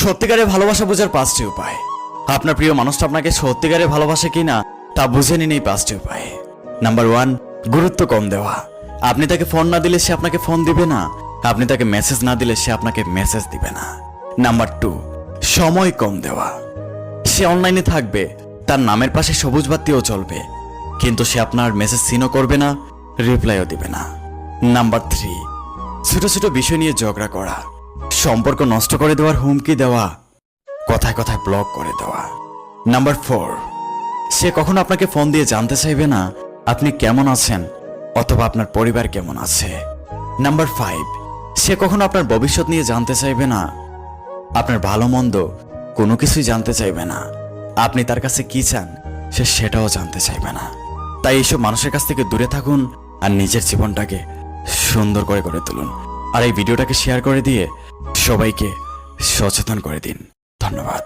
সত্যিকারের ভালোবাসা বোঝার 5টি উপায়। আপনার প্রিয় মানুষটা আপনাকে সত্যিকারের ভালোবাসে কিনা তা বুঝে নিন এই 5টি উপায়। নাম্বার 1, গুরুত্ব কম দেওয়া। আপনি তাকে ফোন না দিলে সে আপনাকে ফোন দিবে না, আপনি তাকে মেসেজ না দিলে সে আপনাকে মেসেজ দিবে না। নাম্বার 2, সময় কম দেওয়া। সে অনলাইনে থাকবে, তার নামের পাশে সবুজ বাতিও চলবে, কিন্তু সে আপনার মেসেজ সিনও করবে না, রিপ্লাইও দিবে না। নাম্বার 3, ছোট ছোট বিষয় নিয়ে ঝগড়া করা, সম্পর্ক নষ্ট করে দেওয়ার হুমকি দেওয়া, কথায় কথায় ব্লক করে দেওয়া। নাম্বার 4, সে কখনো আপনাকে ফোন দিয়ে জানতে চাইবে না আপনি কেমন আছেন অথবা আপনার পরিবার কেমন আছে। নাম্বার 5, সে কখনো আপনার ভবিষ্যৎ নিয়ে জানতে চাইবে না, আপনার ভালো মন্দ কোনো কিছুই জানতে চাইবে না, আপনি তার কাছে কি চান সে সেটাও জানতে চাইবে না। তাই এইসব মানুষের কাছ থেকে দূরে থাকুন আর নিজের জীবনটাকে সুন্দর করে গড়ে তুলুন। আর এই ভিডিওটাকে শেয়ার করে দিয়ে সবাইকে সচেতন করে দিন। ধন্যবাদ।